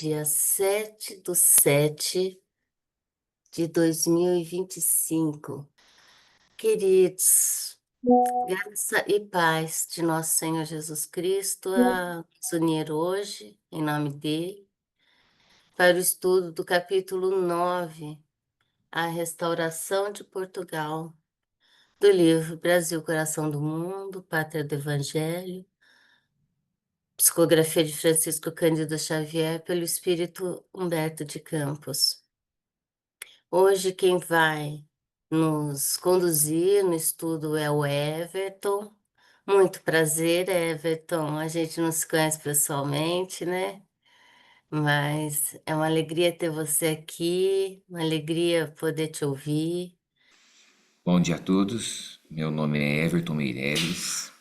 Dia 7/7/2025. Queridos, graça e paz de nosso Senhor Jesus Cristo a nos unir hoje, em nome dele, para o estudo do capítulo 9, a restauração de Portugal, do livro Brasil, Coração do Mundo, Pátria do Evangelho, psicografia de Francisco Cândido Xavier, pelo Espírito Humberto de Campos. Hoje quem vai nos conduzir no estudo é o Everton. Muito prazer, Everton. A gente não se conhece pessoalmente, né? Mas é uma alegria ter você aqui, uma alegria poder te ouvir. Bom dia a todos, meu nome é Everton Meireles,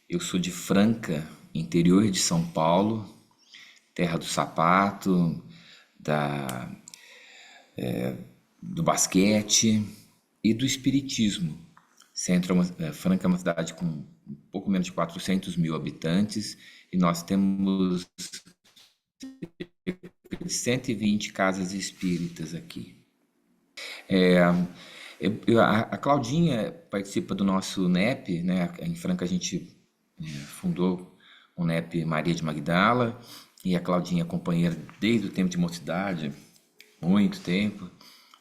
eu sou de Franca, interior de São Paulo, terra do sapato, da, do basquete e do espiritismo. Franca é uma cidade com um pouco menos de 400 mil habitantes e nós temos 120 casas espíritas aqui. A Claudinha participa do nosso NEP, né? Em Franca a gente fundou o NEP Maria de Magdala e a Claudinha é companheira desde o tempo de mocidade, muito tempo.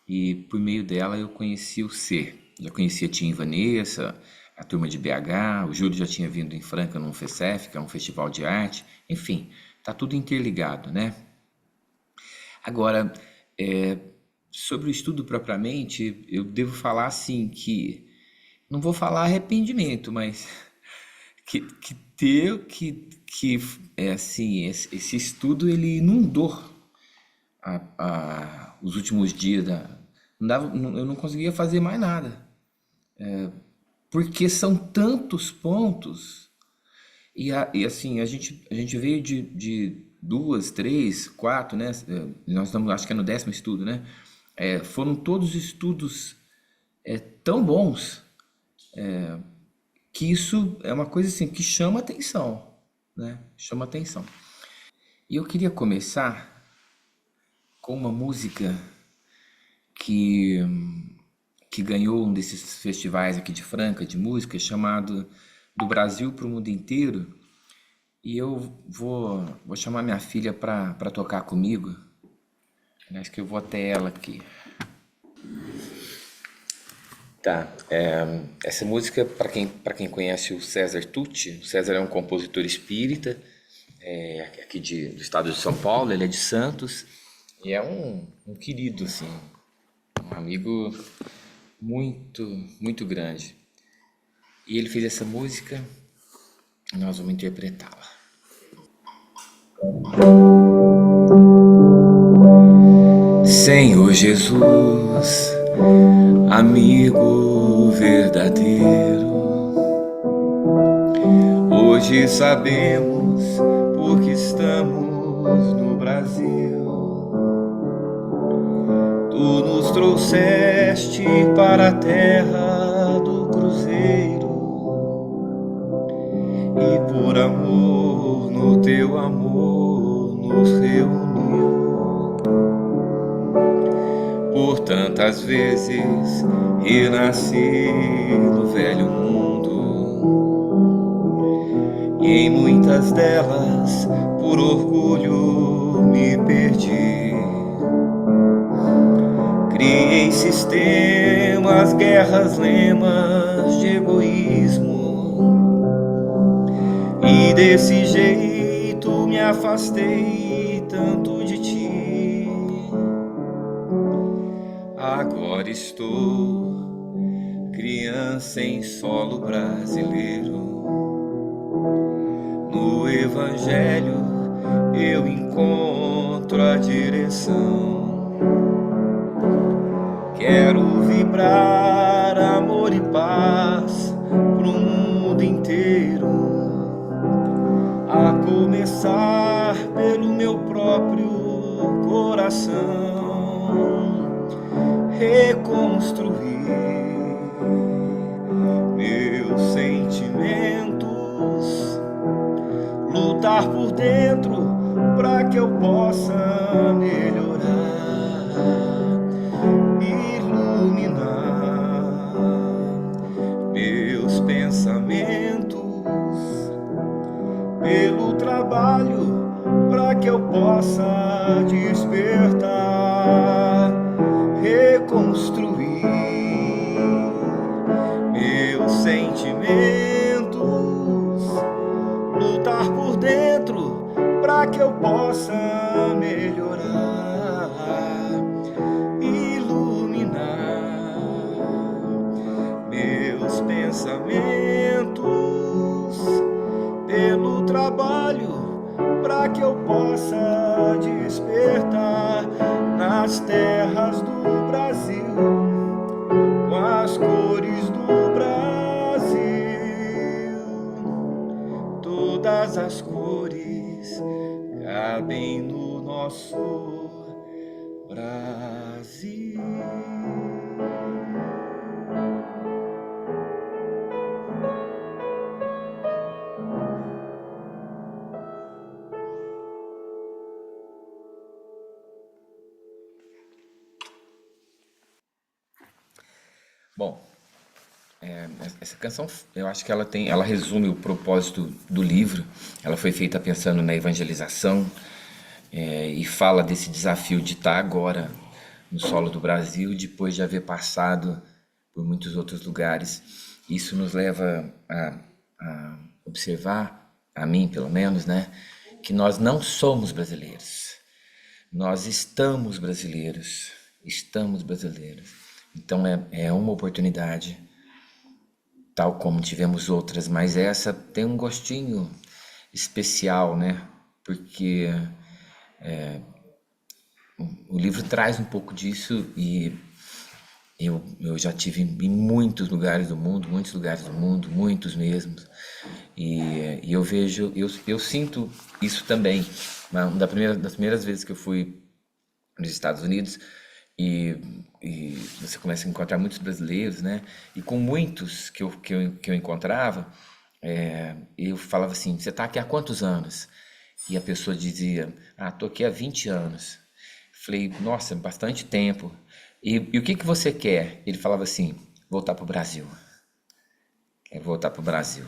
E por meio dela eu conheci o C. Já conhecia a Tia Vanessa, a turma de BH, o Júlio já tinha vindo em Franca num FECEF, que é um festival de arte. Enfim, tá tudo interligado, né? Agora, sobre o estudo propriamente, eu devo falar assim que não vou falar arrependimento, mas que é assim, esse estudo ele inundou os últimos dias eu não conseguia fazer mais nada, porque são tantos pontos e assim a gente veio de duas, três, quatro, né? Nós estamos, acho que é no 10º estudo, né? Foram todos estudos tão bons que isso é uma coisa assim que chama atenção, né? Chama atenção. E eu queria começar com uma música que que ganhou um desses festivais aqui de Franca de música chamado Do Brasil para o Mundo Inteiro. E eu vou chamar minha filha para tocar comigo. Acho que eu vou até ela aqui. Tá. Essa música, para quem conhece o César Tucci, o César é um compositor espírita, aqui do estado de São Paulo, ele é de Santos, e é um querido, assim, um amigo muito, muito grande. E ele fez essa música, e nós vamos interpretá-la. Senhor Jesus, amigo verdadeiro, hoje sabemos porque estamos no Brasil. Tu nos trouxeste para a terra do cruzeiro e por amor, no teu amor, nos reuniu. Por tantas vezes renasci no velho mundo e em muitas delas por orgulho me perdi. Criei sistemas, guerras, lemas de egoísmo e desse jeito me afastei tanto de ti. Agora estou criança em solo brasileiro. No Evangelho eu encontro a direção. Quero vibrar amor e paz pro mundo inteiro, a começar pelo meu próprio coração. Reconstruir meus sentimentos, lutar por dentro para que eu possa melhorar, iluminar meus pensamentos pelo trabalho, para que eu possa despertar, reconstruir meus sentimentos, lutar por dentro, para que eu possa melhorar, iluminar meus pensamentos pelo trabalho, para que eu possa despertar nas terras do Brasil, com as cores do Brasil, todas as cores cabem no nosso Brasil. Bom, essa canção, eu acho que ela resume o propósito do livro. Ela foi feita pensando na evangelização, e fala desse desafio de estar agora no solo do Brasil, depois de haver passado por muitos outros lugares. Isso nos leva a observar, a mim pelo menos, né, que nós não somos brasileiros. Nós estamos brasileiros. Estamos brasileiros. Então é uma oportunidade, tal como tivemos outras, mas essa tem um gostinho especial, né? Porque o livro traz um pouco disso e eu já tive em muitos lugares do mundo, muitos mesmos, e eu vejo, eu sinto isso também. Das primeiras vezes que eu fui nos Estados Unidos, e você começa a encontrar muitos brasileiros, né? E com muitos que eu encontrava, eu falava assim: você está aqui há quantos anos? E a pessoa dizia: estou aqui há 20 anos. Falei: nossa, bastante tempo. E o que que você quer? Ele falava assim: voltar para o Brasil. Quer voltar para o Brasil.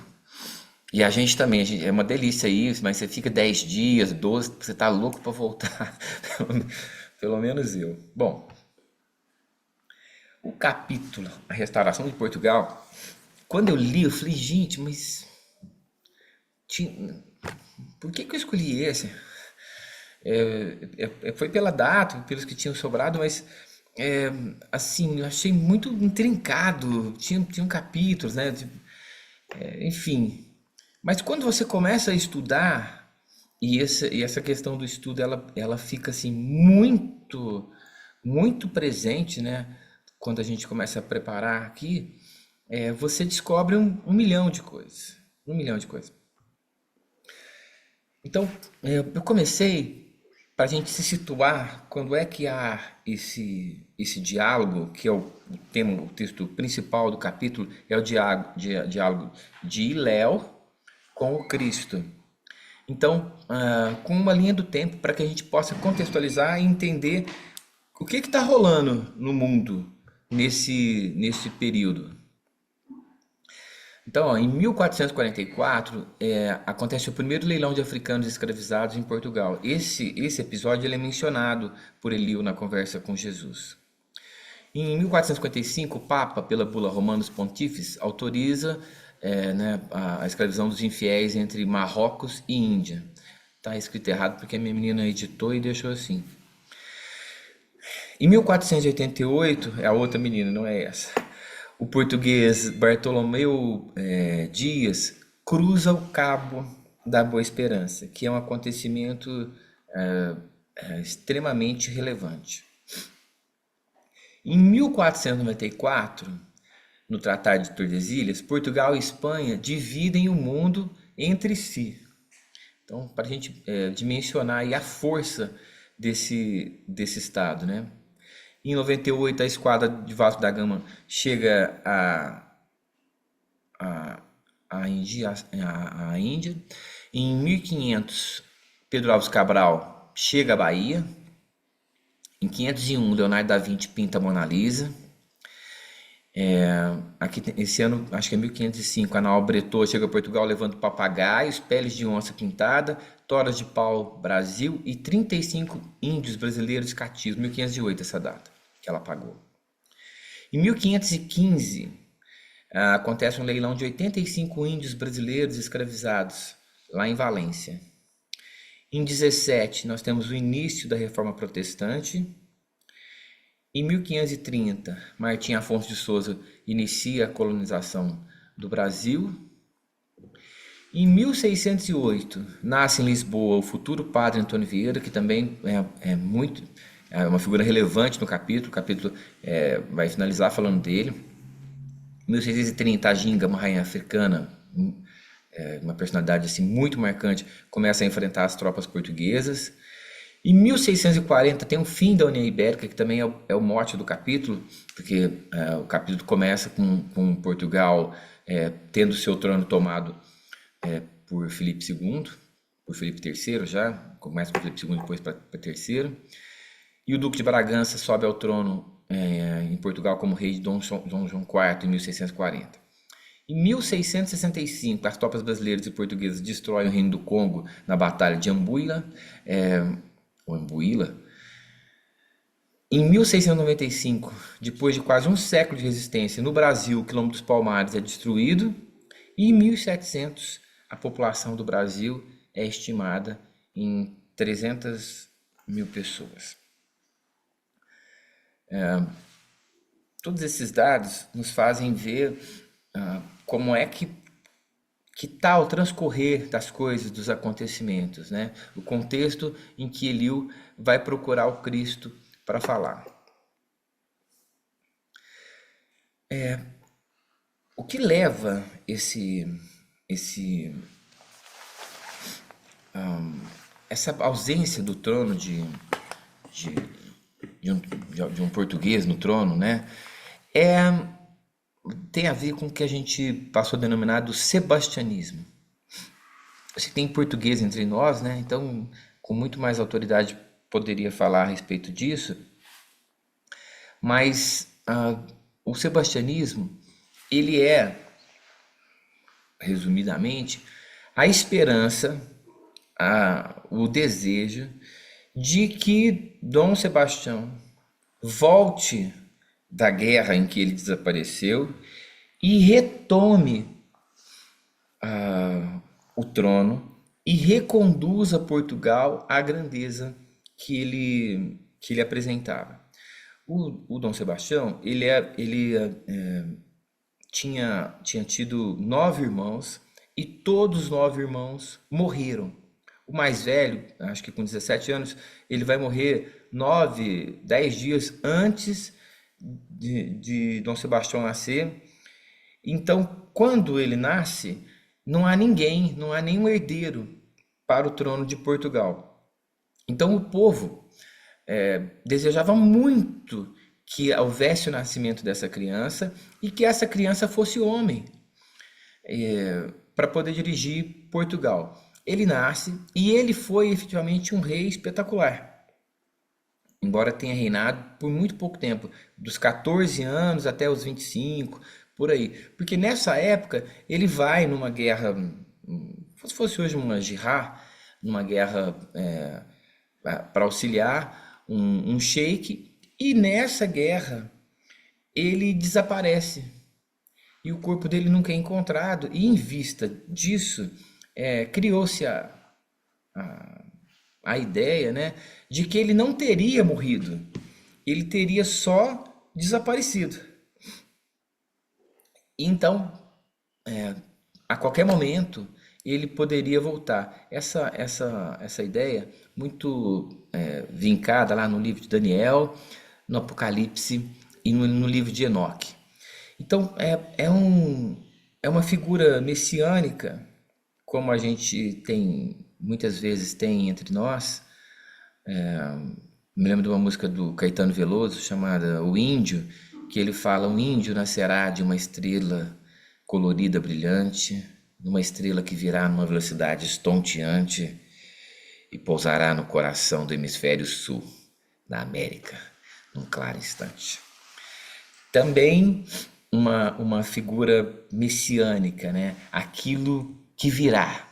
E a gente também, é uma delícia isso, mas você fica 10 dias, 12, você tá louco para voltar. Pelo menos eu. Bom, o capítulo A Restauração de Portugal, quando eu li, eu falei: gente, mas por que que eu escolhi esse? Foi pela data, pelos que tinham sobrado, mas assim, eu achei muito intrincado. Tinham capítulos, né? Enfim. Mas quando você começa a estudar, e essa questão do estudo, ela fica assim muito, muito presente, né? Quando a gente começa a preparar aqui, você descobre um milhão de coisas. Um milhão de coisas. Então, eu comecei para a gente se situar quando é que há esse diálogo, que é o tema, o texto principal do capítulo, é o diálogo de Hilel com o Cristo. Então, com uma linha do tempo, para que a gente possa contextualizar e entender o que está rolando no mundo nesse período. Então, ó, em 1444, acontece o primeiro leilão de africanos escravizados em Portugal. Esse episódio ele é mencionado por Eliú na conversa com Jesus. Em 1455, o Papa, pela bula Romanos Pontifex, autoriza né, a escravização dos infiéis entre Marrocos e Índia. Está escrito errado porque a minha menina editou e deixou assim. Em 1488, é a outra menina, não é essa. O português Bartolomeu Dias cruza o Cabo da Boa Esperança, que é um acontecimento extremamente relevante. Em 1494, no Tratado de Tordesilhas, Portugal e Espanha dividem o mundo entre si. Então, para a gente dimensionar aí a força desse Estado, né? Em 98, a esquadra de Vasco da Gama chega à Índia. Em 1500, Pedro Alves Cabral chega à Bahia. Em 501, Leonardo da Vinci pinta a Mona Lisa. Aqui, esse ano, acho que é 1505, Aníbal Breton chega a Portugal levando papagaios, peles de onça pintada, toras de pau Brasil e 35 índios brasileiros cativos. 1508 essa data que ela pagou. Em 1515, acontece um leilão de 85 índios brasileiros escravizados lá em Valência. Em 17, nós temos o início da Reforma Protestante. Em 1530, Martim Afonso de Souza inicia a colonização do Brasil. Em 1608, nasce em Lisboa o futuro padre Antônio Vieira, que também é uma figura relevante no capítulo. O capítulo vai finalizar falando dele. Em 1630, a Ginga, uma rainha africana, uma personalidade assim, muito marcante, começa a enfrentar as tropas portuguesas. Em 1640 tem o fim da União Ibérica, que também é o mote do capítulo, porque o capítulo começa com Portugal tendo seu trono tomado por Filipe II, por Filipe III já, começa por Filipe II, depois para III. E o Duque de Bragança sobe ao trono em Portugal como rei de Dom João IV em 1640. Em 1665, as tropas brasileiras e portuguesas destroem o Reino do Congo na Batalha de Ambuila, ou Ambuila. Em 1695, depois de quase um século de resistência, no Brasil, o Quilombo dos Palmares é destruído. E em 1700, a população do Brasil é estimada em 300 mil pessoas. Todos esses dados nos fazem ver como é que está o transcorrer das coisas, dos acontecimentos, né? O contexto em que Eliú vai procurar o Cristo para falar. O que leva essa ausência do trono de um português no trono, né? Tem a ver com o que a gente passou a denominar do sebastianismo. Você tem português entre nós, né? Então, com muito mais autoridade poderia falar a respeito disso. Mas o sebastianismo, ele é, resumidamente, a esperança, o desejo de que Dom Sebastião volte da guerra em que ele desapareceu e retome o trono e reconduza Portugal à grandeza que ele apresentava. O Dom Sebastião, ele tinha tido 9 irmãos e todos os 9 irmãos morreram. O mais velho, acho que com 17 anos, ele vai morrer 10 dias antes de Dom Sebastião nascer. Então, quando ele nasce, não há ninguém, não há nenhum herdeiro para o trono de Portugal. Então, o povo desejava muito que houvesse o nascimento dessa criança e que essa criança fosse homem, para poder dirigir Portugal. Ele nasce e ele foi efetivamente um rei espetacular, embora tenha reinado por muito pouco tempo, dos 14 anos até os 25, por aí. Porque nessa época ele vai numa guerra, se fosse hoje uma jihad, numa guerra para auxiliar um sheik, e nessa guerra ele desaparece e o corpo dele nunca é encontrado, e em vista disso criou-se a ideia, né, de que ele não teria morrido, ele teria só desaparecido. Então, a qualquer momento, ele poderia voltar. Essa ideia, muito vincada lá no livro de Daniel, no Apocalipse e no livro de Enoque. Então, é uma figura messiânica, como a gente muitas vezes tem entre nós. Me lembro de uma música do Caetano Veloso chamada O Índio, que ele fala: um índio nascerá de uma estrela colorida, brilhante, numa estrela que virá numa velocidade estonteante. e pousará no coração do hemisfério sul, da América, num claro instante. Também uma figura messiânica, né? Aquilo que virá.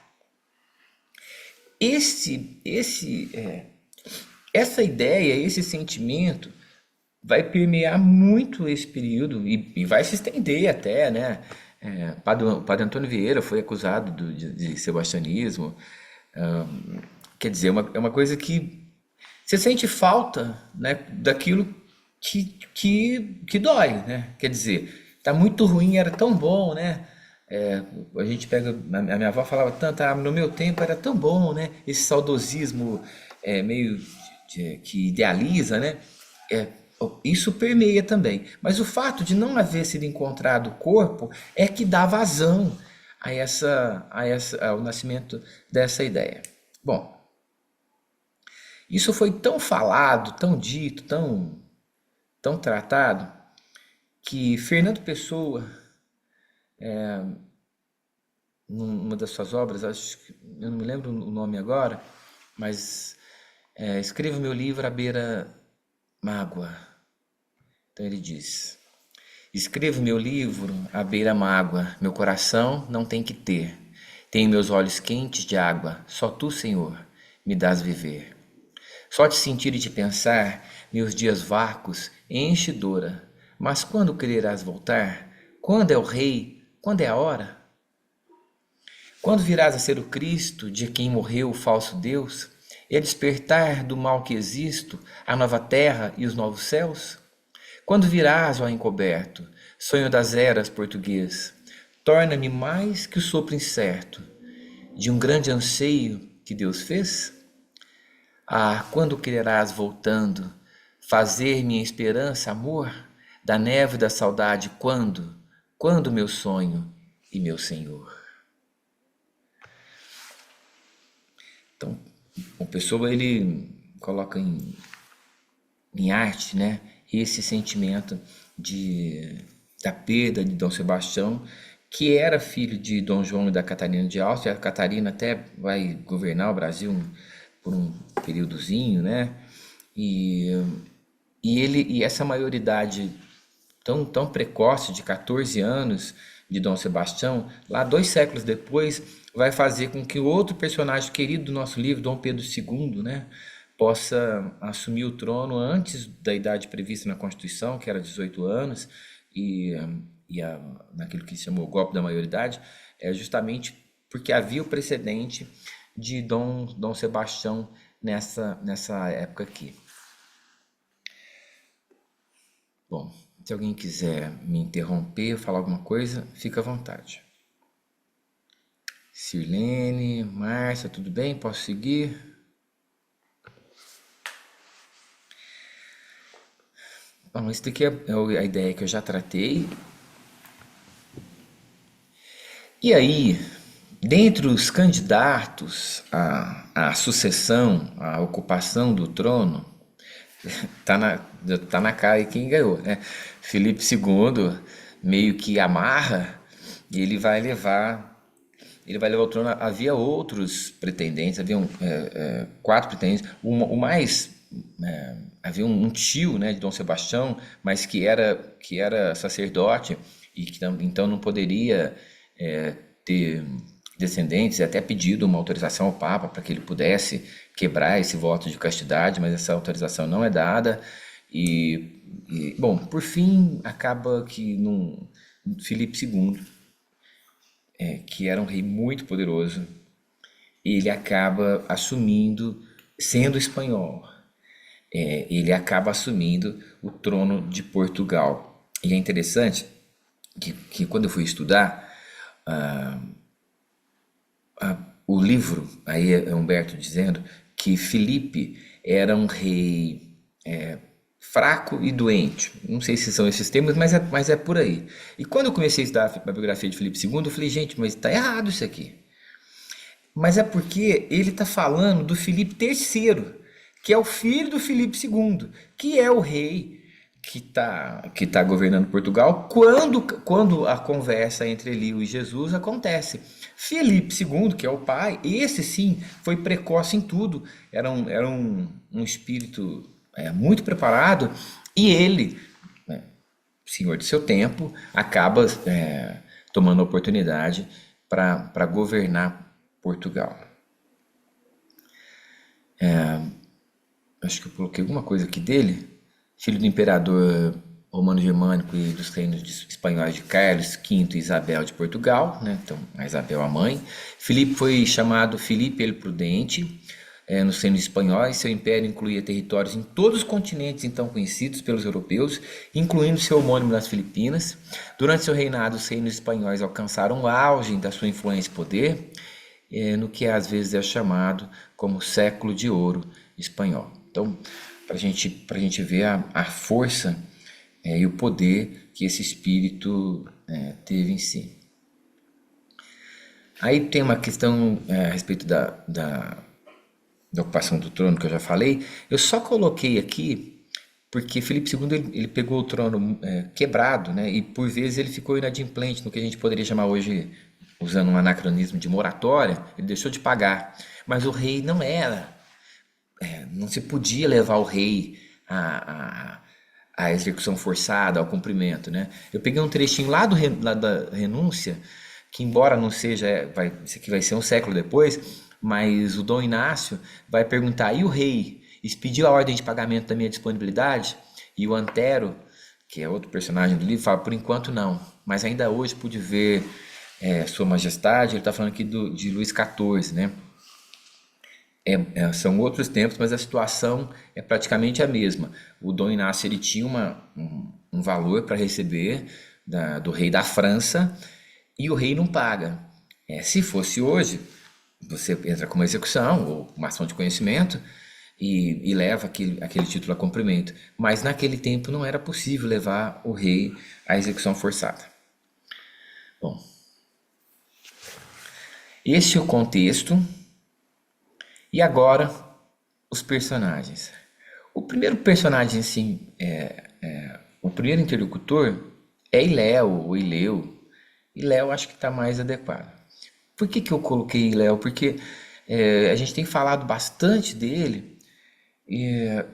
Essa ideia, esse sentimento vai permear muito esse período e vai se estender até, né? Padre Antônio Vieira foi acusado de sebastianismo. Quer dizer, é uma coisa que você sente falta, né, daquilo que dói, né? Quer dizer, tá muito ruim, era tão bom, né? A gente pega, a minha avó falava tanto, no meu tempo era tão bom, né? Esse saudosismo meio que idealiza, né? É, isso permeia também. Mas o fato de não haver sido encontrado o corpo é que dá vazão ao nascimento dessa ideia. Bom, isso foi tão falado, tão dito, tão tratado, que Fernando Pessoa, numa das suas obras, acho que eu não me lembro o nome agora, mas escreva meu livro à beira mágoa. Então ele diz: escrevo meu livro à beira mágoa, meu coração não tem que ter. Tenho meus olhos quentes de água, só tu, Senhor, me dás viver. Só te sentir e te pensar, meus dias vácuos enche dora. Mas quando quererás voltar? Quando é o rei? Quando é a hora? Quando virás a ser o Cristo, de quem morreu o falso Deus, e a despertar do mal que existo, a nova terra e os novos céus? Quando virás, ó encoberto, sonho das eras português, torna-me mais que o sopro incerto de um grande anseio que Deus fez? Ah, quando quererás voltando, fazer minha esperança amor, da neve e da saudade, quando? Quando meu sonho e meu Senhor? Então, o Pessoa ele coloca em arte, né, esse sentimento da perda de Dom Sebastião, que era filho de Dom João e da Catarina de Áustria. A Catarina até vai governar o Brasil por um períodozinho, né? E, e essa maioridade tão precoce, de 14 anos, de Dom Sebastião, lá 2 séculos depois, vai fazer com que outro personagem querido do nosso livro, Dom Pedro II, né, possa assumir o trono antes da idade prevista na Constituição, que era 18 anos, e, naquilo que se chamou o golpe da maioridade, justamente porque havia o precedente de Dom Sebastião nessa época aqui. Bom, se alguém quiser me interromper, falar alguma coisa, fica à vontade. Sirlene, Márcia, tudo bem? Posso seguir? Bom, isso daqui é a ideia que eu já tratei. E aí, dentre os candidatos à sucessão, à ocupação do trono, tá na cara aí quem ganhou, né? Felipe II meio que amarra e ele vai levar o trono. Havia outros pretendentes, haviam 4 pretendentes. O mais havia um tio, né, de Dom Sebastião, mas que era sacerdote e que então não poderia ter descendentes, até pedido uma autorização ao Papa para que ele pudesse quebrar esse voto de castidade, mas essa autorização não é dada. Bom, por fim, acaba que Filipe II, que era um rei muito poderoso, ele acaba assumindo, sendo espanhol, ele acaba assumindo o trono de Portugal. E é interessante que quando eu fui estudar, o livro, aí é Humberto dizendo que Filipe era um rei fraco e doente. Não sei se são esses termos, mas é por aí. E quando eu comecei a estudar a biografia de Filipe II, eu falei, gente, mas está errado isso aqui. Mas é porque ele está falando do Filipe III, que é o filho do Filipe II, que é o rei que tá governando Portugal quando a conversa entre Eliú e Jesus acontece. Filipe II, que é o pai, esse sim foi precoce em tudo, era um espírito muito preparado, e ele, senhor de seu tempo, acaba tomando a oportunidade para governar Portugal. Acho que eu coloquei alguma coisa aqui dele. Filho do imperador romano-germânico e dos reinos espanhóis de Carlos V e Isabel de Portugal, né? Então, a Isabel a mãe. Filipe foi chamado Filipe el Prudente, nos reinos espanhóis. Seu império incluía territórios em todos os continentes então conhecidos pelos europeus, incluindo seu homônimo nas Filipinas. Durante seu reinado, os reinos espanhóis alcançaram o auge da sua influência e poder, no que às vezes é chamado como século de ouro espanhol. Então, para gente ver a força e o poder que esse espírito teve em si. Aí tem uma questão a respeito da ocupação do trono que eu já falei. Eu só coloquei aqui porque Filipe II ele pegou o trono quebrado, né? E por vezes ele ficou inadimplente no que a gente poderia chamar hoje, usando um anacronismo de moratória, ele deixou de pagar. Mas o rei não se podia levar o rei à execução forçada, ao cumprimento, né? Eu peguei um trechinho lá da renúncia, que embora não seja, isso aqui vai ser um século depois, mas o Dom Inácio vai perguntar, e o rei expediu a ordem de pagamento da minha disponibilidade? E o Antero, que é outro personagem do livro, fala, por enquanto não, mas ainda hoje pude ver Sua Majestade. Ele está falando aqui de Luís XIV, né? São outros tempos, mas a situação é praticamente a mesma. O Dom Inácio ele tinha um valor para receber do rei da França, e o rei não paga. Se fosse hoje, você entra com uma execução ou uma ação de conhecimento e leva aquele título a cumprimento. Mas naquele tempo não era possível levar o rei à execução forçada. Bom, esse é o contexto. E agora, os personagens. O primeiro personagem, assim, o primeiro interlocutor é Iléu, ou Ileu. Iléu acho que está mais adequado. Por que eu coloquei Iléu? Porque a gente tem falado bastante dele, e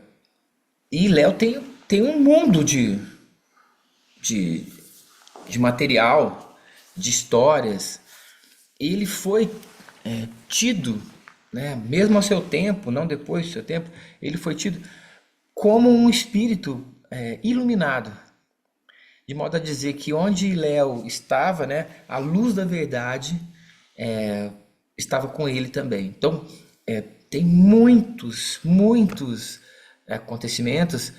Iléu tem um mundo de material, de histórias. Ele foi tido, né, mesmo ao seu tempo, não depois do seu tempo, ele foi tido como um espírito iluminado, de modo a dizer que onde Léo estava, né, a luz da verdade estava com ele também. Então, tem muitos acontecimentos.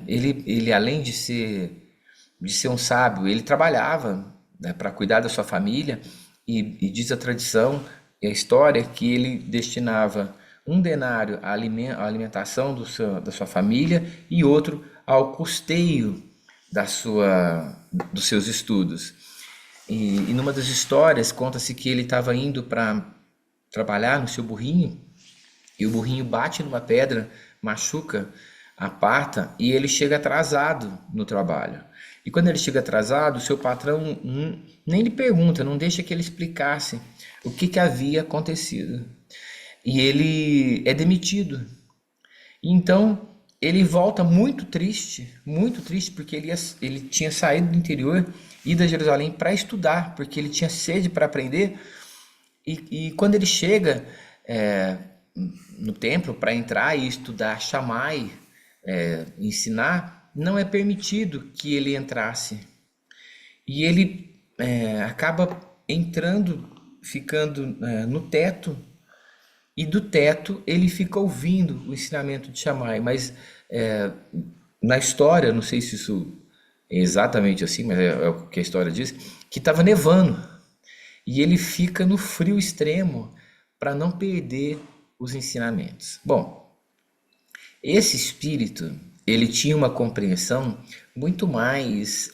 Ele além de ser um sábio, ele trabalhava, né, para cuidar da sua família, e diz a tradição e a história que ele destinava um denário à alimentação da sua família e outro ao custeio dos seus estudos. E numa das histórias conta-se que ele estava indo para trabalhar no seu burrinho, e o burrinho bate numa pedra, machuca a pata, e ele chega atrasado no trabalho. E quando ele chega atrasado, o seu patrão nem lhe pergunta, não deixa que ele explicasse o que havia acontecido. E ele é demitido. E então ele volta muito triste, porque ele tinha saído do interior, ido a Jerusalém para estudar, porque ele tinha sede para aprender. E quando ele chega no templo para entrar e estudar Shammai, ensinar, não é permitido que ele entrasse. E ele acaba entrando, ficando no teto, e do teto ele fica ouvindo o ensinamento de Shammai. Mas na história, não sei se isso é exatamente assim, mas é o que a história diz, que estava nevando. E ele fica no frio extremo para não perder os ensinamentos. Bom, esse espírito, ele tinha uma compreensão muito mais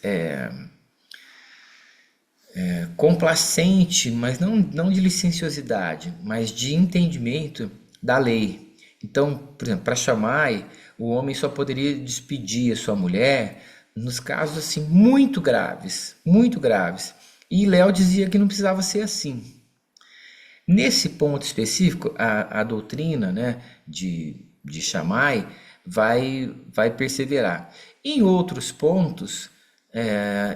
complacente, mas não de licenciosidade, mas de entendimento da lei. Então, por exemplo, para Shammai, o homem só poderia despedir a sua mulher nos casos assim muito graves, muito graves. E Léo dizia que não precisava ser assim. Nesse ponto específico, a doutrina, né, de Shammai vai perseverar. Em outros pontos,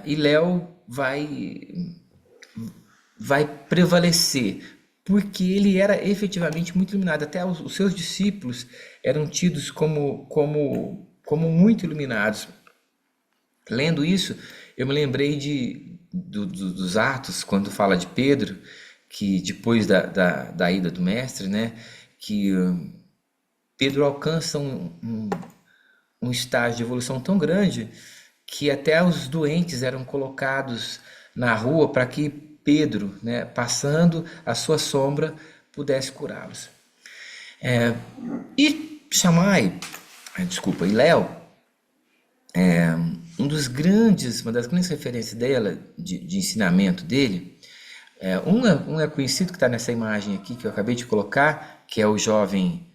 Hillel vai prevalecer, porque ele era efetivamente muito iluminado. Até os seus discípulos eram tidos como muito iluminados. Lendo isso, eu me lembrei dos Atos, quando fala de Pedro, que depois da ida do mestre, né, que Pedro alcança um estágio de evolução tão grande que até os doentes eram colocados na rua para que Pedro, né, passando a sua sombra, pudesse curá-los. E Shammai, desculpa, e Léo, uma das grandes referências dela, de ensinamento dele, um é conhecido que está nessa imagem aqui que eu acabei de colocar, que é o jovem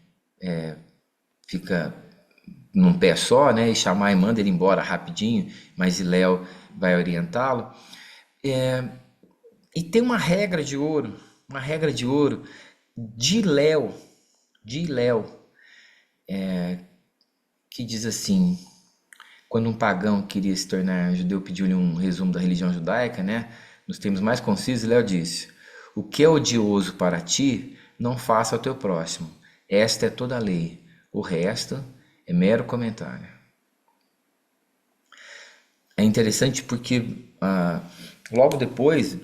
fica num pé só, né? E Shammai manda ele embora rapidinho, mas Léo vai orientá-lo. E tem uma regra de ouro de Léo, que diz assim: quando um pagão queria se tornar judeu, pediu-lhe um resumo da religião judaica, né? Nos termos mais concisos, Léo disse: o que é odioso para ti, não faça ao teu próximo. Esta é toda a lei. O resto é mero comentário. É interessante porque logo depois,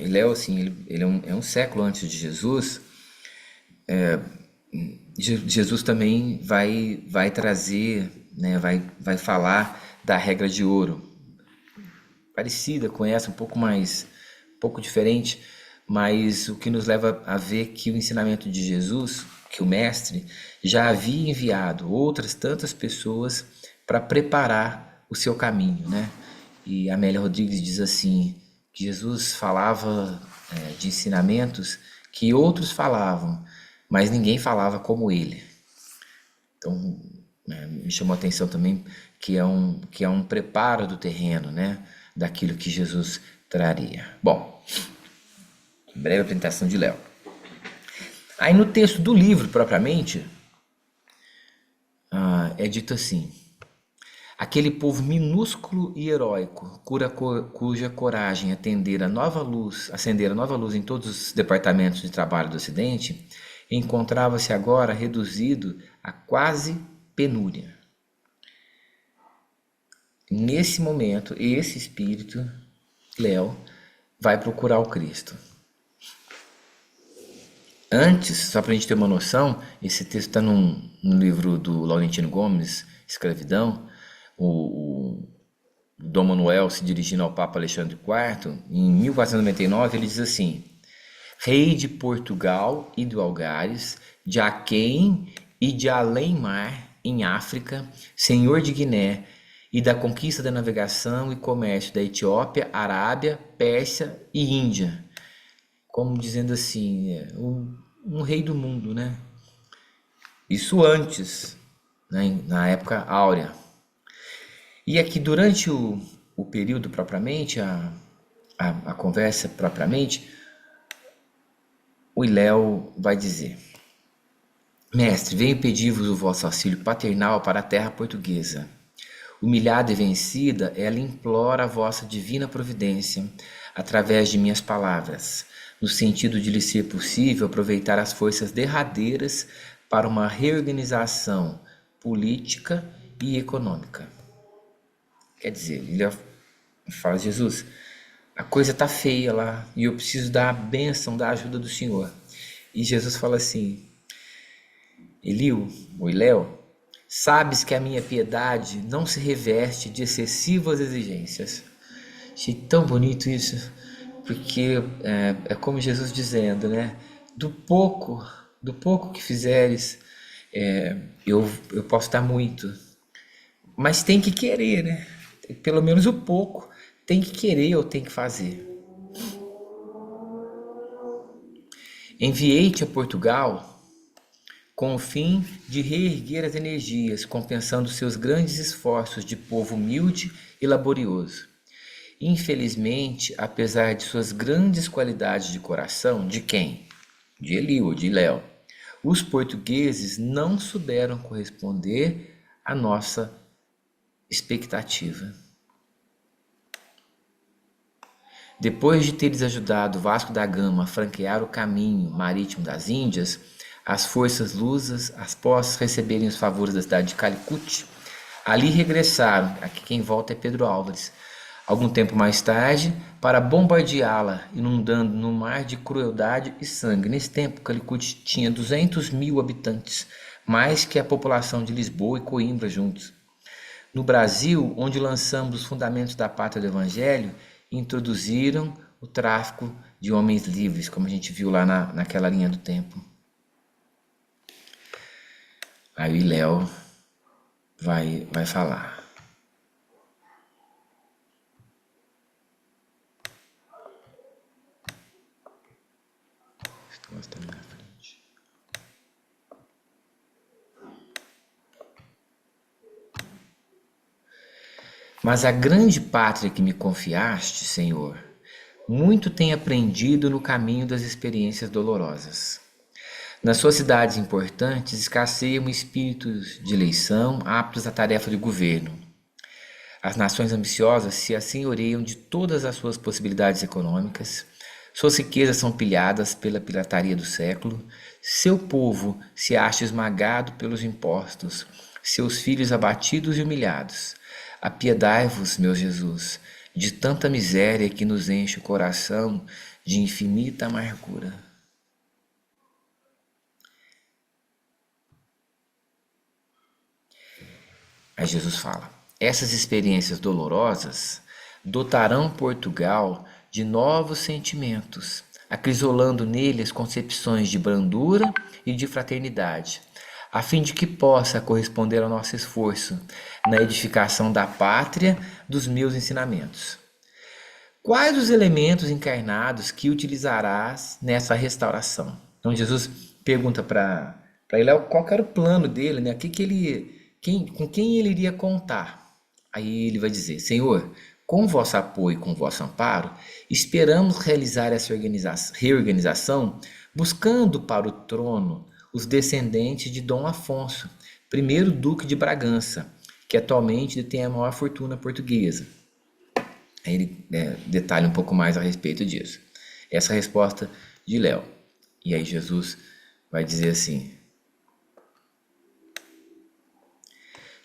Léo, assim, ele é um século antes de Jesus. Jesus também vai trazer, né, vai falar da regra de ouro, parecida com essa, um pouco diferente, mas o que nos leva a ver que o ensinamento de Jesus, que o mestre já havia enviado outras tantas pessoas para preparar o seu caminho, né? E Amélia Rodrigues diz assim, que Jesus falava de ensinamentos que outros falavam, mas ninguém falava como ele. Então, me chamou a atenção também que é um preparo do terreno, né? Daquilo que Jesus traria. Bom, breve apresentação de Léo. Aí no texto do livro, propriamente, é dito assim: aquele povo minúsculo e heróico, cuja coragem acender a nova luz em todos os departamentos de trabalho do Ocidente, encontrava-se agora reduzido a quase penúria. Nesse momento, esse espírito, Léo, vai procurar o Cristo. Antes, só para a gente ter uma noção, esse texto está no livro do Laurentino Gomes, Escravidão. O Dom Manuel, se dirigindo ao Papa Alexandre IV, em 1499, ele diz assim: rei de Portugal e do Algares, de Aquém e de além-mar em África, senhor de Guiné e da conquista da navegação e comércio da Etiópia, Arábia, Pérsia e Índia. Como dizendo assim, um rei do mundo, né? Isso antes, né, na época áurea. E aqui durante o período propriamente, a conversa propriamente, o Léo vai dizer: mestre, venho pedir-vos o vosso auxílio paternal para a terra portuguesa. Humilhada e vencida, ela implora a vossa divina providência através de minhas palavras, no sentido de lhe ser possível aproveitar as forças derradeiras para uma reorganização política e econômica. Quer dizer, ele fala: Jesus, a coisa tá feia lá e eu preciso da bênção, da ajuda do Senhor. E Jesus fala assim: Léo, sabes que a minha piedade não se reveste de excessivas exigências. Achei tão bonito isso, porque é como Jesus dizendo, né? Do pouco que fizeres, eu posso dar muito, mas tem que querer, né? Pelo menos o pouco tem que querer ou tem que fazer. Enviei-te a Portugal com o fim de reerguer as energias, compensando seus grandes esforços de povo humilde e laborioso. Infelizmente, apesar de suas grandes qualidades de coração, de quem? De Eli ou de Léo, os portugueses não souberam corresponder à nossa expectativa. Depois de teres ajudado Vasco da Gama a franquear o caminho marítimo das Índias, as forças lusas, após receberem os favores da cidade de Calicut, ali regressaram, aqui quem volta é Pedro Álvares, algum tempo mais tarde, para bombardeá-la, inundando no mar de crueldade e sangue. Nesse tempo, Calicut tinha 200.000 habitantes, mais que a população de Lisboa e Coimbra juntos. No Brasil, onde lançamos os fundamentos da pátria do Evangelho, introduziram o tráfico de homens livres, como a gente viu lá naquela linha do tempo. Aí Léo vai falar. Está na frente. Mas a grande pátria que me confiaste, Senhor, muito tem aprendido no caminho das experiências dolorosas. Nas suas cidades importantes escasseiam espíritos de eleição aptos à tarefa de governo. As nações ambiciosas se assenhoreiam de todas as suas possibilidades econômicas, suas riquezas são pilhadas pela pirataria do século, seu povo se acha esmagado pelos impostos, seus filhos abatidos e humilhados. Apiedai-vos, meu Jesus, de tanta miséria que nos enche o coração de infinita amargura. Aí Jesus fala: essas experiências dolorosas dotarão Portugal de novos sentimentos, acrisolando nele as concepções de brandura e de fraternidade, a fim de que possa corresponder ao nosso esforço na edificação da pátria dos meus ensinamentos. Quais os elementos encarnados que utilizarás nessa restauração? Então Jesus pergunta para ele qual era o plano dele, né? Com quem ele iria contar. Aí ele vai dizer: Senhor, com vosso apoio e com vosso amparo, esperamos realizar essa reorganização, buscando para o trono os descendentes de Dom Afonso, primeiro Duque de Bragança, que atualmente detém a maior fortuna portuguesa. Aí ele detalha um pouco mais a respeito disso. Essa é a resposta de Léo. E aí Jesus vai dizer assim: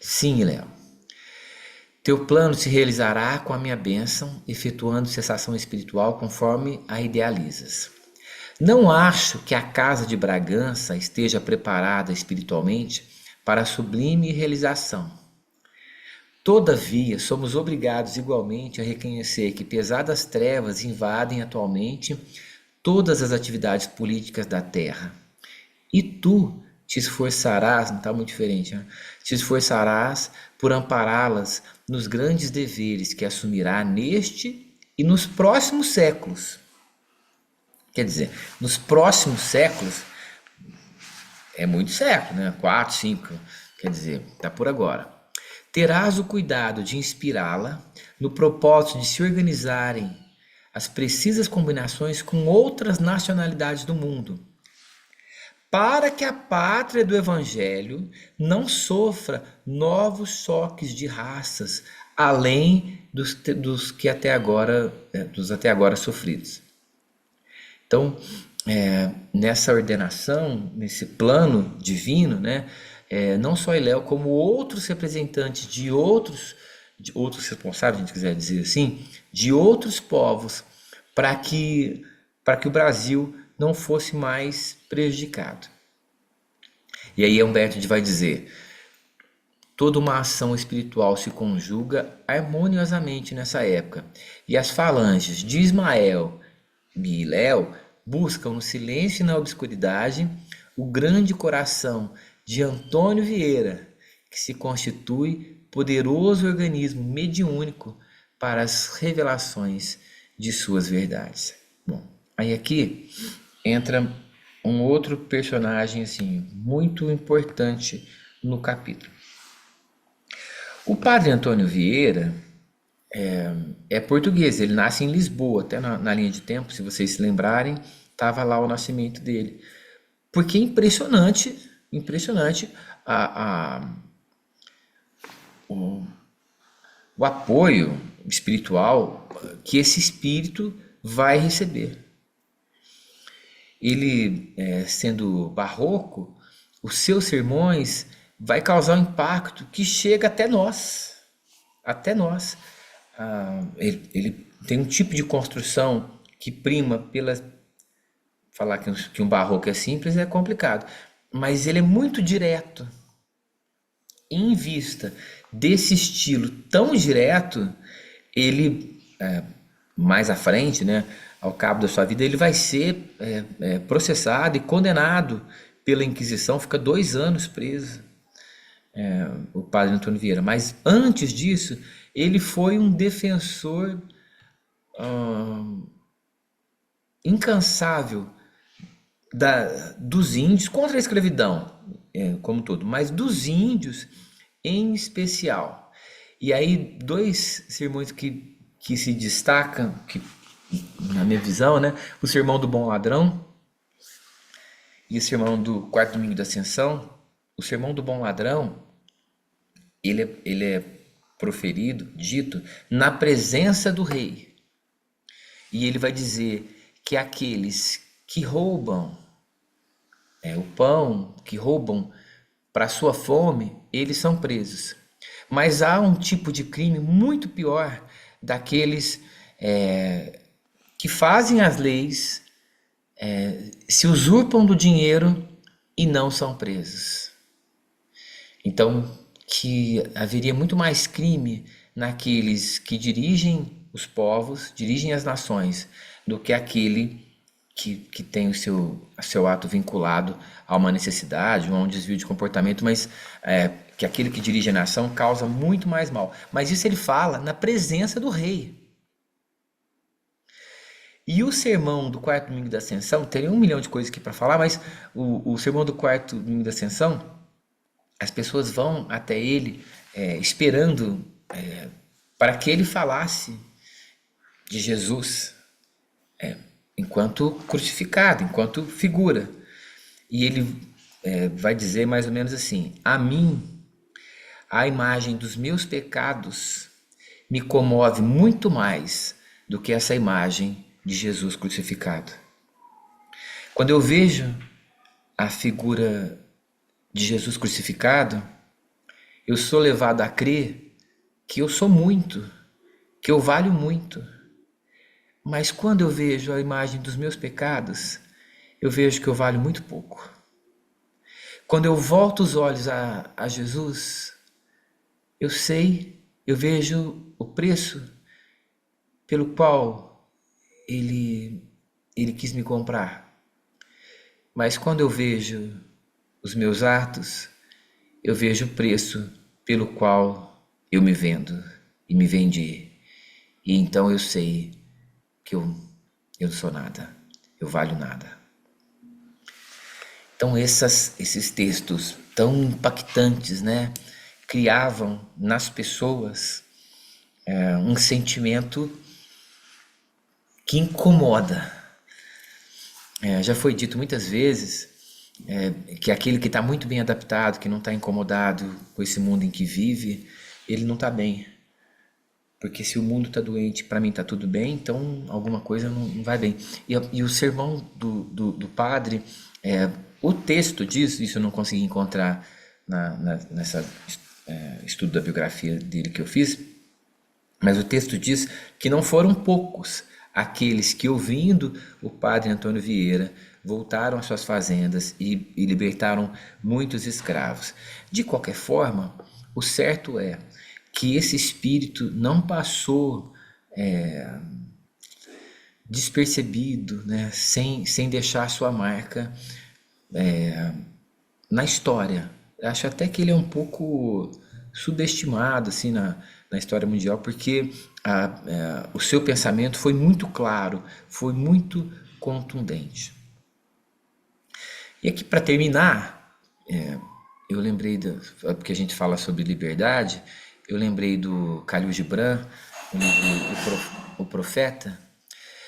sim, Léo, teu plano se realizará com a minha bênção, efetuando cessação espiritual conforme a idealizas. Não acho que a casa de Bragança esteja preparada espiritualmente para a sublime realização. Todavia, somos obrigados igualmente a reconhecer que pesadas trevas invadem atualmente todas as atividades políticas da terra. E tu te esforçarás, não está muito diferente, né? Te esforçarás por ampará-las nos grandes deveres que assumirá neste e nos próximos séculos. Quer dizer, nos próximos séculos, é muito século, né? 4, 5, quer dizer, está por agora. Terás o cuidado de inspirá-la no propósito de se organizarem as precisas combinações com outras nacionalidades do mundo, para que a pátria do Evangelho não sofra novos choques de raças, além dos que até agora, dos até agora sofridos. Então, nessa ordenação, nesse plano divino, né, não só Iléu, como outros representantes de outros responsáveis, a gente quiser dizer assim, de outros povos, para que o Brasil não fosse mais prejudicado. E aí Humberto vai dizer: toda uma ação espiritual se conjuga harmoniosamente nessa época, e as falanges de Ismael e Léo buscam no silêncio e na obscuridade o grande coração de Antônio Vieira, que se constitui poderoso organismo mediúnico para as revelações de suas verdades. Bom, aí aqui entra um outro personagem assim muito importante no capítulo. O padre Antônio Vieira é português, ele nasce em Lisboa, até na linha de tempo, se vocês se lembrarem, estava lá o nascimento dele. Porque é impressionante, impressionante a, o apoio espiritual que esse espírito vai receber. Ele, sendo barroco, os seus sermões vai causar um impacto que chega até nós. Até nós. Ele tem um tipo de construção que prima pela. Falar que um barroco é simples é complicado, mas ele é muito direto. Em vista desse estilo tão direto, ele, mais à frente, né, ao cabo da sua vida, ele vai ser processado e condenado pela Inquisição, fica 2 anos preso, o padre Antônio Vieira. Mas antes disso, ele foi um defensor incansável dos índios, contra a escravidão, como um todo, mas dos índios em especial. E aí, dois sermões que se destacam, que, na minha visão, né? O Sermão do Bom Ladrão e o Sermão do Quarto Domingo da Ascensão. O Sermão do Bom Ladrão, ele é proferido, dito, na presença do rei. E ele vai dizer que aqueles que roubam o pão, que roubam para sua fome, eles são presos. Mas há um tipo de crime muito pior daqueles que fazem as leis, se usurpam do dinheiro e não são presos. Então, que haveria muito mais crime naqueles que dirigem os povos, dirigem as nações, do que aquele que tem o seu ato vinculado a uma necessidade ou a um desvio de comportamento, mas que aquele que dirige a nação causa muito mais mal. Mas isso ele fala na presença do rei. E o sermão do quarto domingo da Ascensão, teria 1 milhão de coisas aqui para falar, mas o sermão do quarto domingo da Ascensão, as pessoas vão até ele esperando para que ele falasse de Jesus enquanto crucificado, enquanto figura. E ele vai dizer mais ou menos assim: a mim, a imagem dos meus pecados me comove muito mais do que essa imagem de Jesus crucificado. Quando eu vejo a figura de Jesus crucificado, eu sou levado a crer que eu sou muito, que eu valho muito. Mas quando eu vejo a imagem dos meus pecados, eu vejo que eu valho muito pouco. Quando eu volto os olhos a Jesus, eu vejo o preço pelo qual ele quis me comprar. Mas quando eu vejo os meus atos, eu vejo o preço pelo qual eu me vendo e me vendi. E então eu sei que eu não sou nada, eu valho nada. Então esses textos tão impactantes, né, criavam nas pessoas um sentimento que incomoda. Já foi dito muitas vezes que aquele que está muito bem adaptado, que não está incomodado com esse mundo em que vive, ele não está bem. Porque se o mundo está doente, para mim está tudo bem, então alguma coisa não vai bem. E o sermão do padre, o texto diz, isso eu não consegui encontrar nessa estudo da biografia dele que eu fiz, mas o texto diz que não foram poucos aqueles que, ouvindo o padre Antônio Vieira, voltaram às suas fazendas e libertaram muitos escravos. De qualquer forma, o certo é que esse espírito não passou despercebido, né, sem deixar sua marca na história. Acho até que ele é um pouco subestimado assim, na história mundial, porque o seu pensamento foi muito claro, foi muito contundente. E aqui, para terminar, eu lembrei, porque a gente fala sobre liberdade, eu lembrei do Khalil Gibran, o livro O Profeta.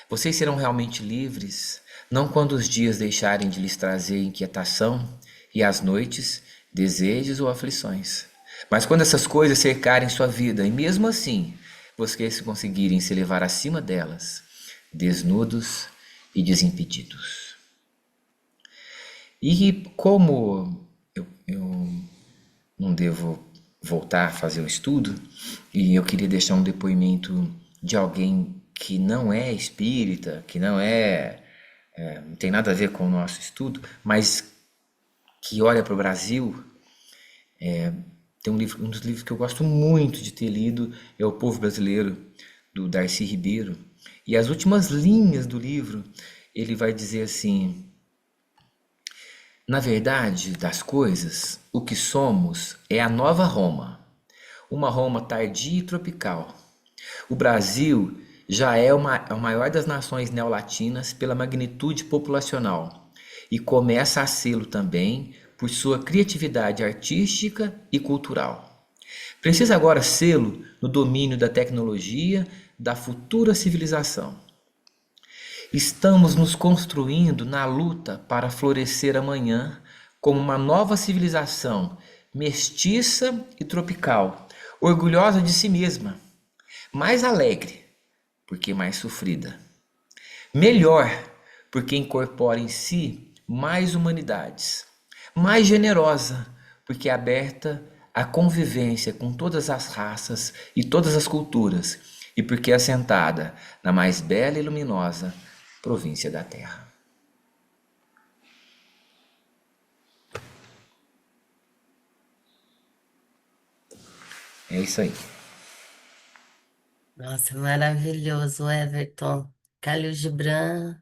Vocês serão realmente livres, não quando os dias deixarem de lhes trazer inquietação e as noites, desejos ou aflições, mas quando essas coisas cercarem sua vida e mesmo assim vocês conseguirem se levar acima delas, desnudos e desimpedidos. E como eu não devo voltar a fazer o estudo, e eu queria deixar um depoimento de alguém que não é espírita, que não tem nada a ver com o nosso estudo, mas que olha para o Brasil. Tem um dos livros que eu gosto muito de ter lido é O Povo Brasileiro, do Darcy Ribeiro. E as últimas linhas do livro, ele vai dizer assim: na verdade das coisas, o que somos é a nova Roma, uma Roma tardia e tropical. O Brasil já é a maior das nações neolatinas pela magnitude populacional e começa a sê-lo também por sua criatividade artística e cultural. Precisa agora sê-lo no domínio da tecnologia da futura civilização. Estamos nos construindo na luta para florescer amanhã como uma nova civilização mestiça e tropical, orgulhosa de si mesma, mais alegre, porque mais sofrida. Melhor, porque incorpora em si mais humanidades. Mais generosa, porque é aberta à convivência com todas as raças e todas as culturas. E porque é assentada na mais bela e luminosa província da Terra. É isso aí. Nossa, maravilhoso, Everton. Khalil Gibran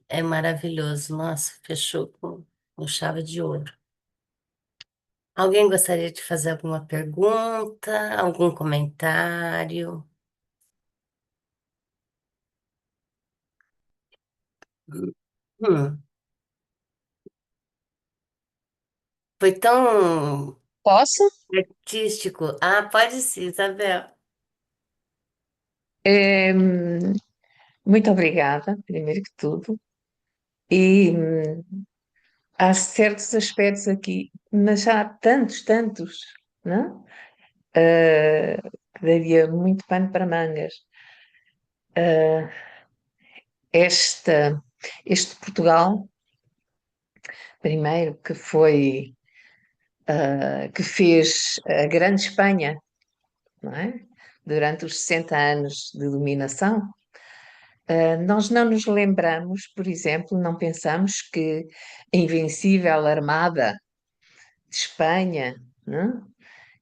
é maravilhoso. Nossa, fechou com chave de ouro. Alguém gostaria de fazer alguma pergunta, algum comentário? Hum, foi tão Posso? artístico. Ah, pode sim, Isabel. Muito obrigada, primeiro que tudo. E há certos aspectos aqui, mas há tantos, tantos, não? Que daria muito pano para mangas. Esta, este Portugal, primeiro, que fez a Grande Espanha, não é? Durante os 60 anos de dominação. Nós não nos lembramos, por exemplo, não pensamos que a invencível Armada de Espanha, não?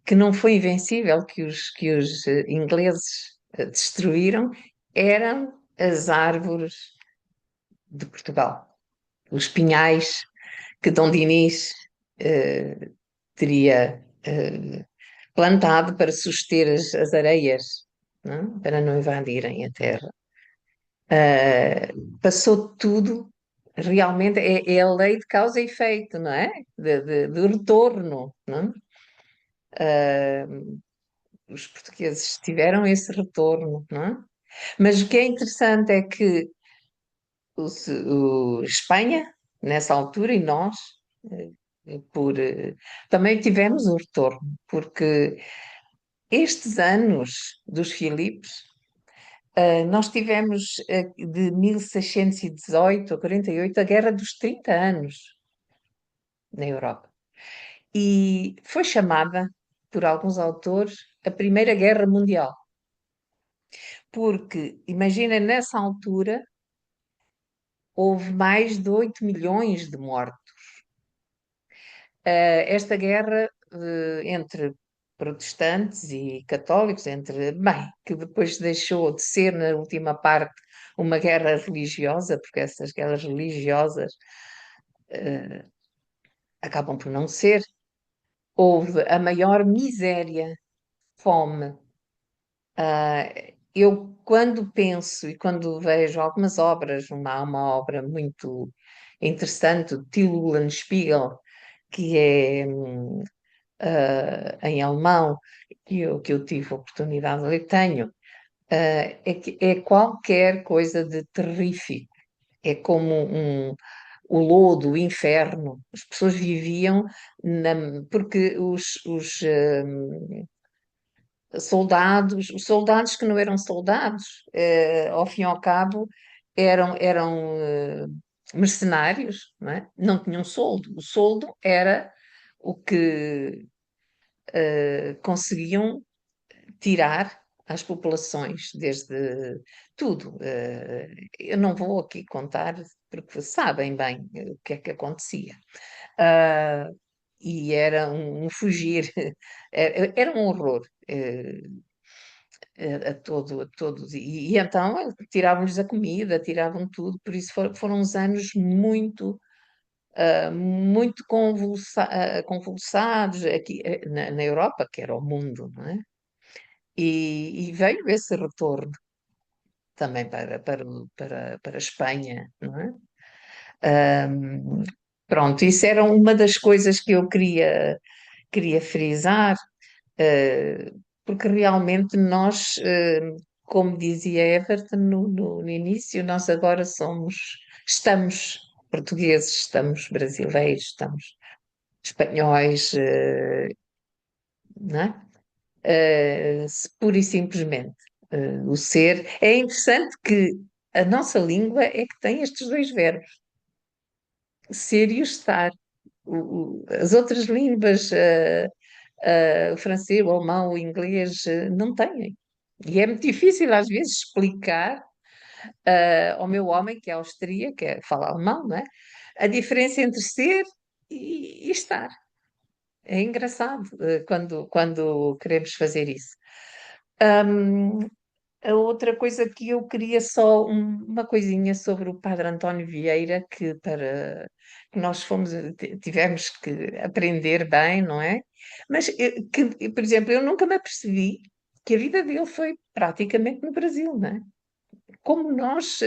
Que não foi invencível, que os ingleses destruíram, eram as árvores de Portugal, os pinhais que Dom Dinis eh, teria plantado para suster as areias, não? Para não invadirem a terra. Passou tudo, realmente é a lei de causa e efeito, não é? De retorno, não é? Os portugueses tiveram esse retorno, não é? Mas o que é interessante é que Espanha, nessa altura, e nós, também tivemos o retorno, porque estes anos dos Filipes, nós tivemos de 1618 a 48 a Guerra dos 30 Anos na Europa. E foi chamada, por alguns autores, a Primeira Guerra Mundial. Porque, imagina, nessa altura houve mais de 8 milhões de mortos. Esta guerra entre protestantes e católicos, bem, que depois deixou de ser, na última parte, uma guerra religiosa, porque essas guerras religiosas acabam por não ser. Houve a maior miséria, fome. Eu, quando penso e quando vejo algumas obras, uma obra muito interessante, o Till Eulenspiegel, que é em alemão, que eu tive a oportunidade de ler, tenho, é qualquer coisa de terrífico. É como o lodo, o inferno. As pessoas viviam porque os soldados que não eram soldados, ao fim e ao cabo, eram mercenários, não é? Não tinham soldo. O soldo era o que conseguiam tirar às populações, desde tudo. Eu não vou aqui contar, porque sabem bem o que é que acontecia. Ah, e era um fugir, era um horror. A todos. E então tiravam-lhes a comida, tiravam tudo, por isso foram uns anos muito convulsados aqui na Europa, que era o mundo, não é? E veio esse retorno também para a Espanha, não é? Ahm, Pronto, isso era uma das coisas que eu queria frisar, eh, porque realmente nós, como dizia Everton no início, nós agora estamos portugueses, estamos brasileiros, estamos espanhóis, não é? Pura e simplesmente. O ser. É interessante que a nossa língua é que tem estes dois verbos, ser e o estar. As outras línguas, o francês, o alemão, o inglês, não têm. E é muito difícil às vezes explicar ao meu homem, que é austríaco, que fala alemão, não é? A diferença entre ser e estar. É engraçado quando queremos fazer isso. Hum, A outra coisa que eu queria só uma coisinha sobre o Padre António Vieira, que nós tivemos que aprender bem, não é? Mas, por exemplo, eu nunca me apercebi que a vida dele foi praticamente no Brasil, não é? Como nós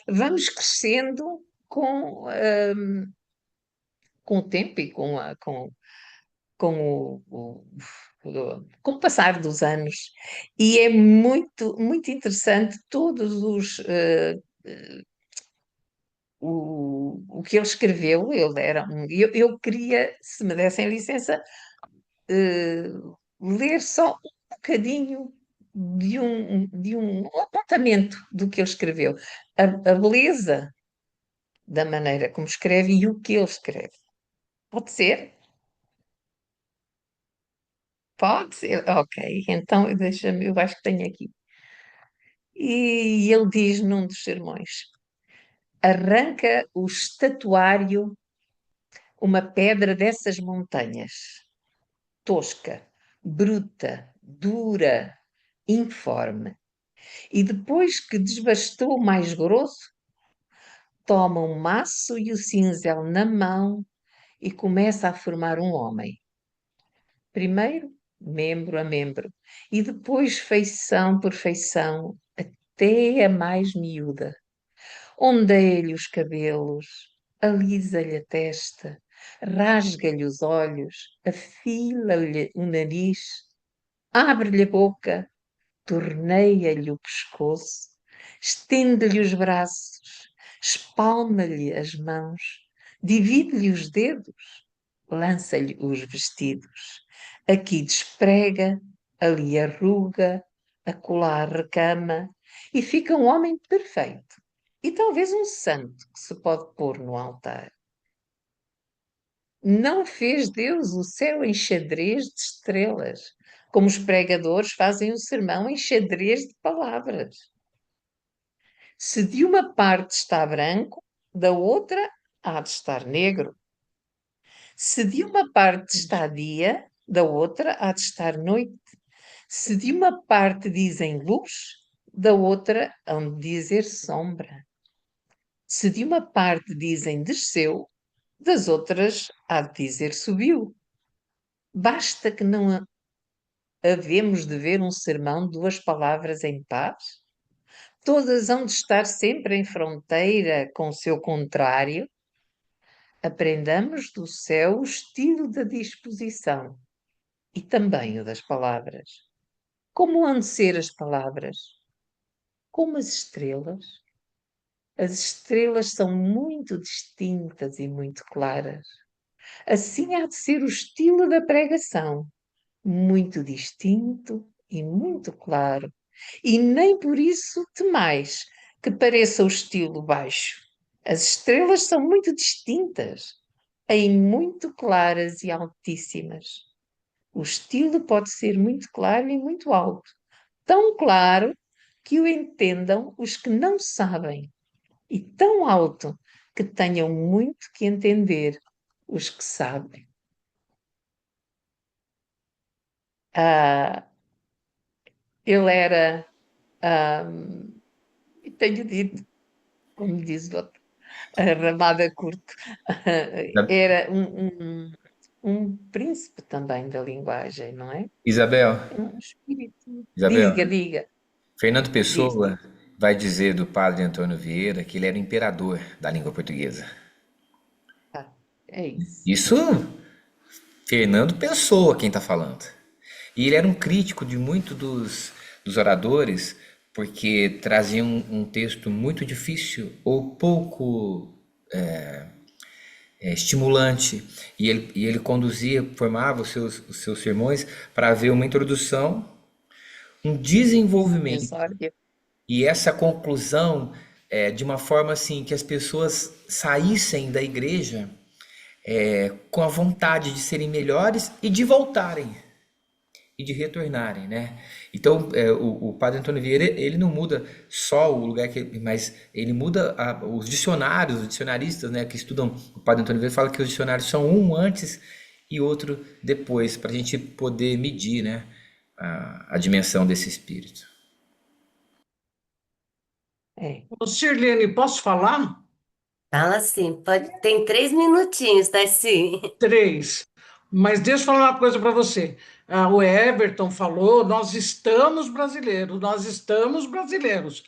vamos crescendo com o tempo e com o passar dos anos. E é muito, muito interessante todos o que ele escreveu. Eu queria, se me dessem licença, eh, ler só um bocadinho de um apontamento do que ele escreveu. A beleza da maneira como escreve e o que ele escreve. Pode ser? Pode ser. Ok, então deixa-me, eu acho que tenho aqui. E ele diz num dos sermões: arranca o estatuário uma pedra dessas montanhas, tosca, bruta, dura, informe, e depois que desbastou o mais grosso, toma um maço e o cinzel na mão e começa a formar um homem. Primeiro, membro a membro, e depois feição por feição, até a mais miúda. Ondeia-lhe os cabelos, alisa-lhe a testa, rasga-lhe os olhos, afila-lhe o nariz, abre-lhe a boca, torneia-lhe o pescoço, estende-lhe os braços, espalma-lhe as mãos, divide-lhe os dedos, lança-lhe os vestidos. Aqui desprega, ali arruga, acolá recama, e fica um homem perfeito. E talvez um santo que se pode pôr no altar. Não fez Deus o céu em xadrez de estrelas, como os pregadores fazem o sermão em xadrez de palavras. Se de uma parte está branco, da outra há de estar negro. Se de uma parte está dia, da outra há de estar noite. Se de uma parte dizem luz, da outra hão de dizer sombra. Se de uma parte dizem desceu, das outras há de dizer subiu. Basta que não havemos de ver um sermão, duas palavras em paz. Todas hão de estar sempre em fronteira com o seu contrário. aprendamos do céu o estilo da disposição e também o das palavras. Como hão de ser as palavras? Como as estrelas? As estrelas são muito distintas e muito claras. Assim há de ser o estilo da pregação, muito distinto e muito claro. E nem por isso temais que pareça o estilo baixo. As estrelas são muito distintas, e muito claras e altíssimas. O estilo pode ser muito claro e muito alto, tão claro que o entendam os que não sabem, e tão alto que tenham muito que entender os que sabem. Ah, ele era, ah, tenho dito, como diz o outro, a ramada curta, era um príncipe também da linguagem, não é? Isabel, Um espírito. Isabel, Diga, diga, Fernando diz. Pessoa vai dizer do padre Antônio Vieira que ele era o imperador da língua portuguesa. Ah, é isso. Isso, Fernando Pessoa quem está falando. E ele era um crítico de muito dos oradores, porque traziam um texto muito difícil ou pouco estimulante. E ele conduzia, formava os seus sermões para haver uma introdução, um desenvolvimento Acessório. e essa conclusão de uma forma assim que as pessoas saíssem da igreja com a vontade de serem melhores e de voltarem e de retornarem, né? Então, o Padre Antônio Vieira, ele não muda só o lugar mas ele muda os dicionários, os dicionaristas, né, que estudam o Padre Antônio Vieira fala que os dicionários são um antes e outro depois, para a gente poder medir, né, a dimensão desse espírito. É. Ô, Sirlene, posso falar? Fala assim, pode, tem 3 minutinhos, tá sim. 3. Mas deixa eu falar uma coisa para você. O Everton falou: nós estamos brasileiros, nós estamos brasileiros.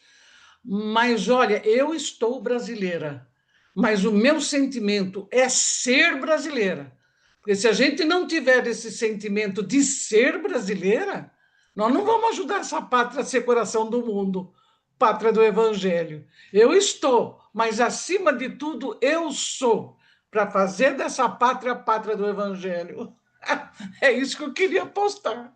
Mas olha, eu estou brasileira, mas o meu sentimento é ser brasileira. Porque se a gente não tiver esse sentimento de ser brasileira, nós não vamos ajudar essa pátria a ser coração do mundo, pátria do evangelho. Eu estou, mas acima de tudo eu sou, para fazer dessa pátria a pátria do evangelho. É isso que eu queria postar.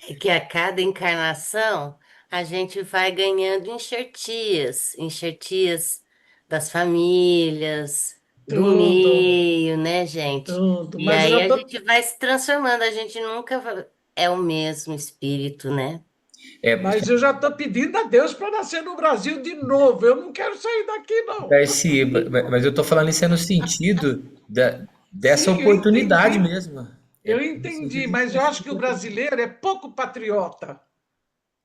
É que a cada encarnação a gente vai ganhando enxertias, enxertias das famílias, do Tudo, meio, né, gente? tudo. E Mas eu aí já a estou gente vai se transformando, a gente nunca é o mesmo espírito, né? É, Mas eu já estou pedindo a Deus para nascer no Brasil de novo. Eu não quero sair daqui, não. Darcy, mas eu estou falando isso no sentido dessa Sim, eu oportunidade entendi. mesmo. É Eu no entendi, sentido de mas eu essa acho que o oportunidade. brasileiro é pouco patriota. O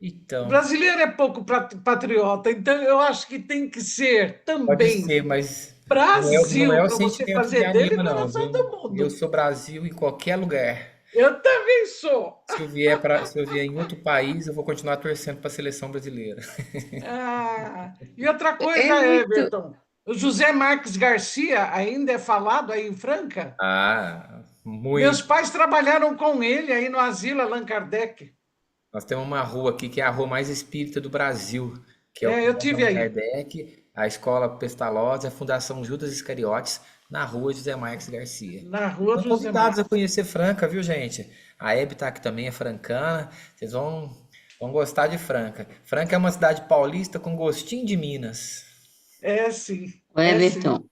Então, brasileiro é pouco patriota, então eu acho que tem que ser pode também ser, mas não é Brasil o para você sentimento que me fazer dele anima, não, coração viu? do Eu mundo. sou Brasil em qualquer lugar. Eu também sou. Se eu vier em outro país, eu vou continuar torcendo para a seleção brasileira. E outra É coisa, muito. Everton, o José Marques Garcia ainda é falado aí em Franca? Ah, Meus muito. pais trabalharam com ele aí no Asilo Allan Kardec. Nós temos uma rua aqui que é a rua mais espírita do Brasil, que é o Eu Colégio tive Allan aí, Kardec, a Escola Pestalozzi, a Fundação Judas Iscariotes, na rua José Marques Garcia. na rua Estão do José convidados a Marques. conhecer Franca, viu, gente? A Hebe tá aqui também, é francana. Vocês vão gostar de Franca. Franca é uma cidade paulista com gostinho de Minas. É sim, O é sim. Everton,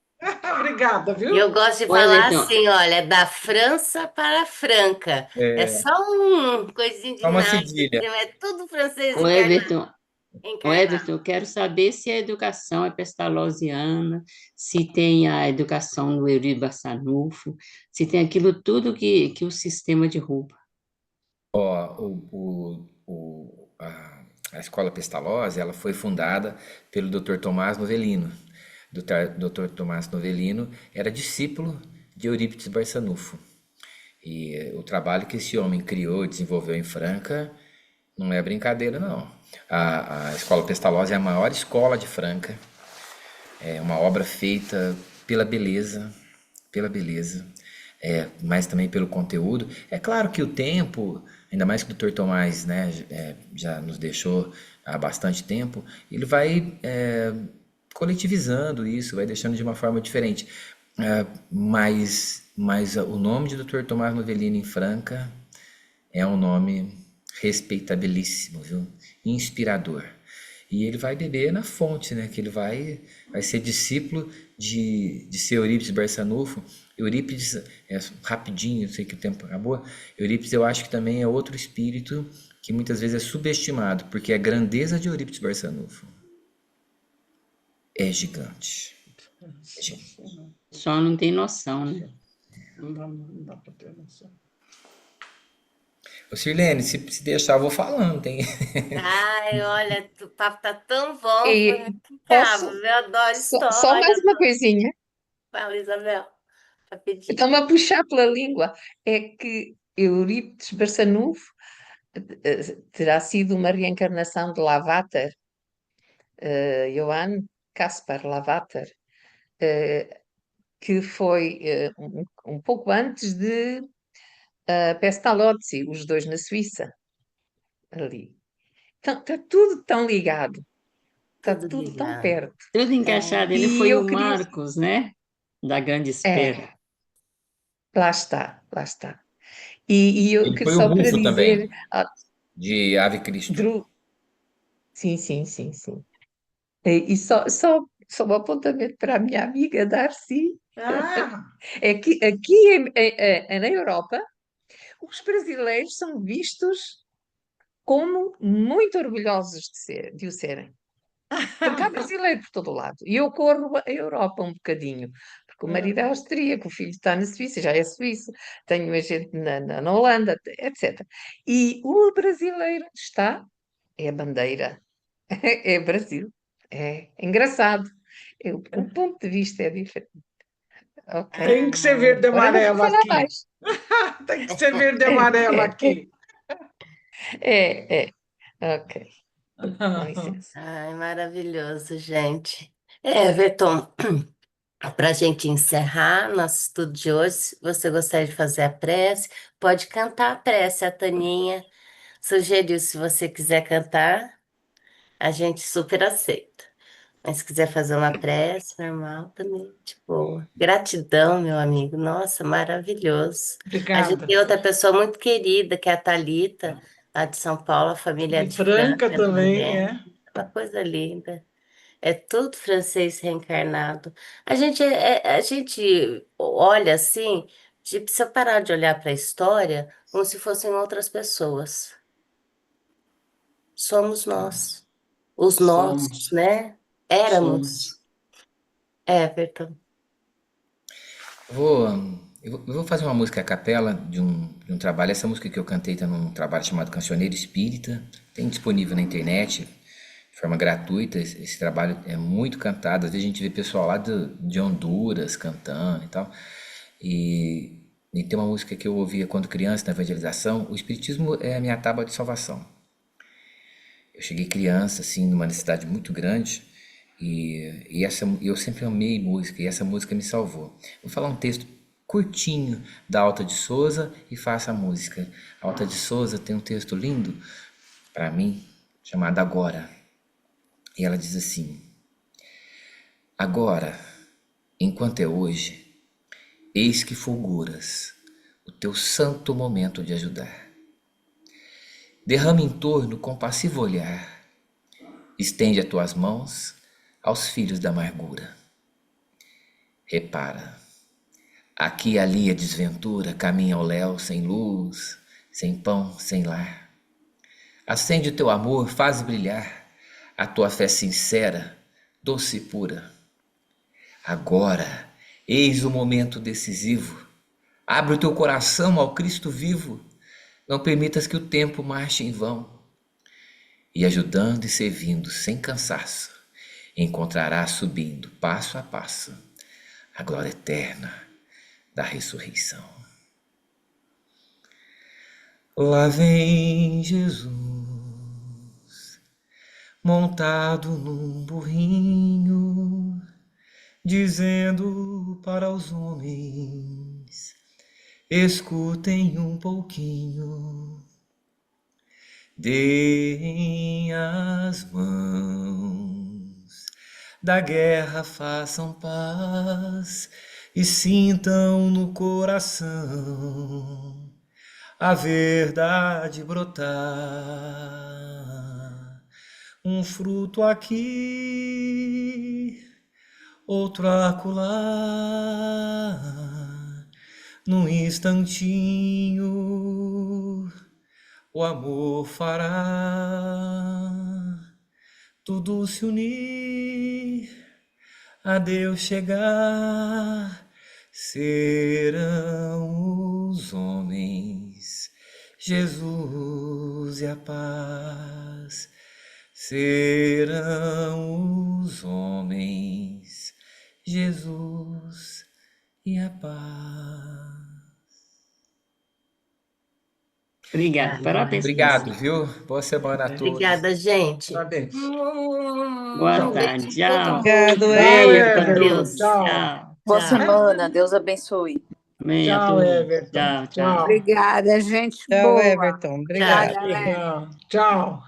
Obrigada, E eu viu? gosto de o falar Everton, assim, olha, da França para a Franca. É só um coisinho de Só uma nada, cedilha. é tudo francês o encarnado. Everton, o encarnado. Everton, eu quero saber se a educação é pestalozziana, se tem a educação no Eurico Barçanufo, se tem aquilo tudo que o sistema derruba. A Escola Pestalozzi, ela foi fundada pelo Dr. Tomás Novellino. Dr. Tomás Novellino era discípulo de Eurípides Barçanufo. E o trabalho que esse homem criou e desenvolveu em Franca Não é brincadeira, não. A Escola Pestalozzi é a maior escola de Franca. É uma obra feita pela beleza, mas também pelo conteúdo. É claro que o tempo, ainda mais que o Dr. Tomás, né, já nos deixou há bastante tempo, ele vai coletivizando isso, vai deixando de uma forma diferente. Mas o nome de Dr. Tomás Novellini em Franca é um nome respeitabilíssimo, viu? Inspirador. E ele vai beber na fonte, né? Que ele vai ser discípulo de ser Eurípides Barçanufo. Eurípides, rapidinho, sei que o tempo acabou. Eurípides eu acho que também é outro espírito que muitas vezes é subestimado, porque a grandeza de Eurípides Barçanufo é gigante. Só não tem noção, né? Não dá para ter noção. Ô Sirlene, se deixar eu vou falando, tem... Ai, olha, o papo tá tão bom, E que posso, cabo, eu adoro só mais história. uma coisinha, Fala, Isabel, rapidinho. estão-me a puxar pela língua, é que Eurípides Barçanufo terá sido uma reencarnação de Lavater, Johann Caspar Lavater, que foi um pouco antes de Pestalozzi, os dois na Suíça, ali. Então, está tudo tão ligado, está Tudo tudo tão ligado. perto. Tudo encaixado. Ele E foi eu o queria. Marcos, né? Da Grande Espera. É, lá está, lá está. E eu Ele que foi o só para Rufo dizer. também, de Ave Cristo. Sim, sim, sim, sim. E só um apontamento para a minha amiga Darcy. Ah, É que aqui na Europa, os brasileiros são vistos como muito orgulhosos de o serem. Porque há brasileiro por todo lado. E eu corro a Europa um bocadinho, porque o marido é austríaco, o filho está na Suíça, já é suíço, tenho a gente na Holanda, etc. E o brasileiro está, é a bandeira, é Brasil. É engraçado. O ponto de vista é diferente. Ok? tem que ser Ai, verde e Agora não vou amarelo falar aqui. mais. Tem que ser verde e amarelo aqui. É, ok. Com licença. ai, maravilhoso, gente. Everton, para a gente encerrar nosso estudo de hoje, se você gostaria de fazer a prece, pode cantar a prece. A Taninha sugeriu, se você quiser cantar, a gente super aceita. Mas se quiser fazer uma prece normal, também, de boa. Gratidão, meu amigo. Nossa, maravilhoso. A gente Obrigada. tem outra pessoa muito querida, que é a Thalita, lá de São Paulo, a família De de Franca Franca também, é. também. Uma coisa linda. É tudo francês reencarnado. A gente olha assim, precisa parar de olhar para a história como se fossem outras pessoas. Somos nós. Os nossos, Somos, né? Éramos. somos. Everton. Vou, eu vou fazer uma música a capela de um trabalho. Essa música que eu cantei está num trabalho chamado Cancioneiro Espírita. Tem disponível na internet, de forma gratuita. Esse trabalho é muito cantado. Às vezes a gente vê pessoal lá de Honduras cantando e tal. E tem uma música que eu ouvia quando criança na evangelização. O Espiritismo é a minha tábua de salvação. Eu cheguei criança, assim, numa necessidade muito grande, eu sempre amei música, e essa música me salvou. Vou falar um texto curtinho da Alta de Souza e faço a música. A Alta de Souza tem um texto lindo, para mim, chamado Agora. E ela diz assim: Agora, enquanto é hoje, eis que fulguras o teu santo momento de ajudar. Derrama em torno compassivo olhar, estende as tuas mãos aos filhos da amargura. Repara, aqui e ali a desventura caminha ao léu sem luz, sem pão, sem lar. Acende o teu amor, faz brilhar a tua fé sincera, doce e pura. Agora, eis o momento decisivo. Abre o teu coração ao Cristo vivo. Não permitas que o tempo marche em vão. E ajudando e servindo sem cansaço, encontrarás subindo passo a passo a glória eterna da ressurreição. Lá vem Jesus, montado num burrinho, dizendo para os homens: escutem um pouquinho, deem as mãos, da guerra façam paz e sintam no coração a verdade brotar. Um fruto aqui, outro acolá, num instantinho o amor fará tudo se unir, a Deus chegar. Serão os homens, Jesus e a paz. Serão os homens, Jesus e a paz. Obrigada, parabéns para Obrigado, você. viu? Boa semana a todos. Obrigada, gente. Parabéns. Boa tarde, tchau. Obrigado, Tchau, Everton. Everton. Deus. Tchau. Boa Tchau. semana, Deus abençoe. Amém, a Tchau, todos. Everton. Tchau, tchau. Tchau. Obrigada, gente Tchau, boa. Everton. Tchau. Obrigado. Tchau, galera. Tchau. Tchau.